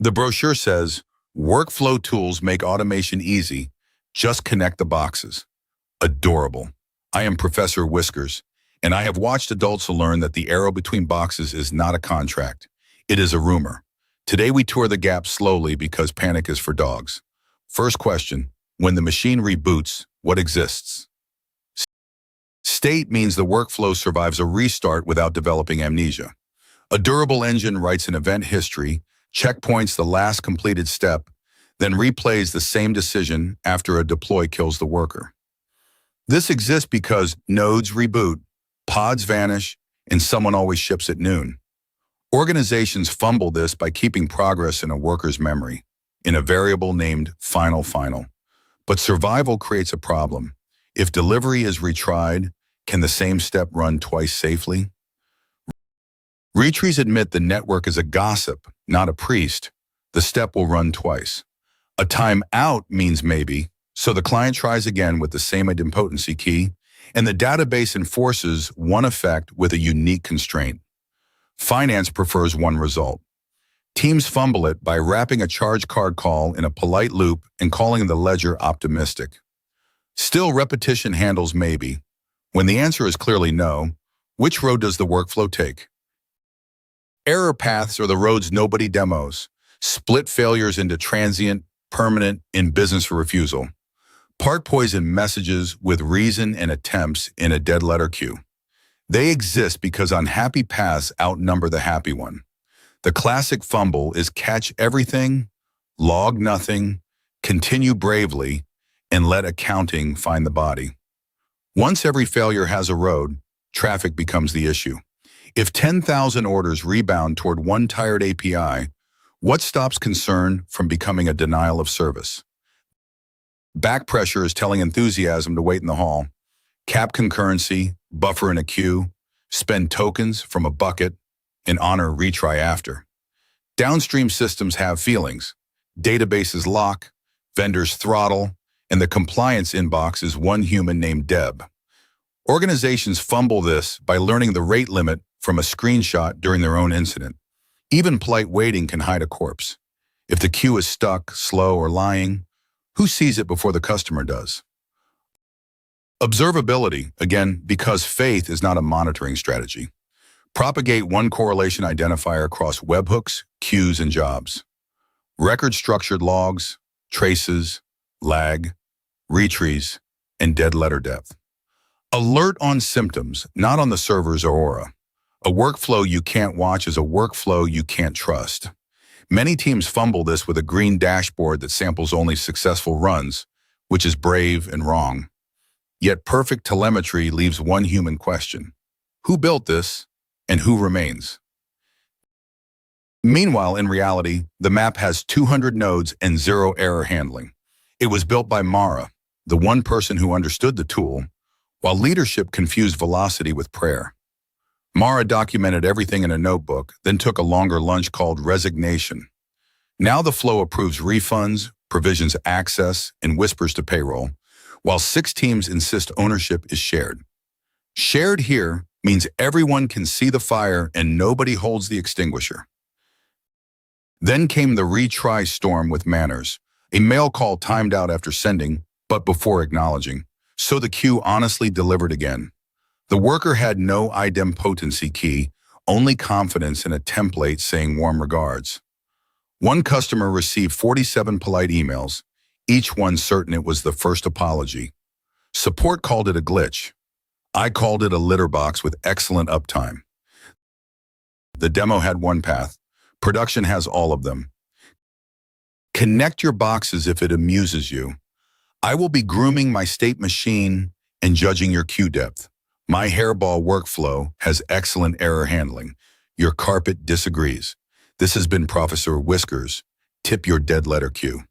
The brochure says, workflow tools make automation easy. Just connect the boxes. Adorable. I am Professor Whiskers, and I have watched adults learn that the arrow between boxes is not a contract. It is a rumor. Today we tour the gap slowly because panic is for dogs. First question, when the machine reboots, what exists? State means the workflow survives a restart without developing amnesia. A durable engine writes an event history, checkpoints the last completed step, then replays the same decision after a deploy kills the worker. This exists because nodes reboot, pods vanish, and someone always ships at noon. Organizations fumble this by keeping progress in a worker's memory, in a variable named final. But survival creates a problem. If delivery is retried, can the same step run twice safely? Retries admit the network is a gossip, not a priest. The step will run twice. A timeout means maybe, so the client tries again with the same idempotency key, and the database enforces one effect with a unique constraint. Finance prefers one result. Teams fumble it by wrapping a charge card call in a polite loop and calling the ledger optimistic. Still, repetition handles maybe. When the answer is clearly no, which road does the workflow take? Error paths are the roads nobody demos. Split failures into transient, permanent, in business refusal. Part poison messages with reason and attempts in a dead letter queue. They exist because unhappy paths outnumber the happy one. The classic fumble is catch everything, log nothing, continue bravely, and let accounting find the body. Once every failure has a road, traffic becomes the issue. If 10,000 orders rebound toward one tired API, what stops concern from becoming a denial of service? Backpressure is telling enthusiasm to wait in the hall. Cap concurrency, buffer in a queue, spend tokens from a bucket, and honor retry after. Downstream systems have feelings. Databases lock, vendors throttle, and the compliance inbox is one human named Deb. Organizations fumble this by learning the rate limit from a screenshot during their own incident. Even polite waiting can hide a corpse. If the queue is stuck, slow, or lying, who sees it before the customer does? Observability, again, because faith is not a monitoring strategy. Propagate one correlation identifier across webhooks, queues, and jobs. Record-structured logs, traces, lag, retries, and dead letter depth. Alert on symptoms, not on the server's aura. A workflow you can't watch is a workflow you can't trust. Many teams fumble this with a green dashboard that samples only successful runs, which is brave and wrong. Yet perfect telemetry leaves one human question. Who built this, and who remains? Meanwhile, in reality, the map has 200 nodes and 0 error handling. It was built by Mara, the one person who understood the tool, while leadership confused velocity with prayer. Mara documented everything in a notebook, then took a longer lunch called resignation. Now the flow approves refunds, provisions access, and whispers to payroll, while 6 teams insist ownership is shared. Shared here means everyone can see the fire and nobody holds the extinguisher. Then came the retry storm with manners, a mail call timed out after sending, but before acknowledging. So the queue honestly delivered again. The worker had no idempotency key, only confidence in a template saying warm regards. One customer received 47 polite emails, each one certain it was the first apology. Support called it a glitch. I called it a litter box with excellent uptime. The demo had one path. Production has all of them. Connect your boxes if it amuses you. I will be grooming my state machine and judging your queue depth. My hairball workflow has excellent error handling. Your carpet disagrees. This has been Professor Whiskers. Tip your dead letter queue.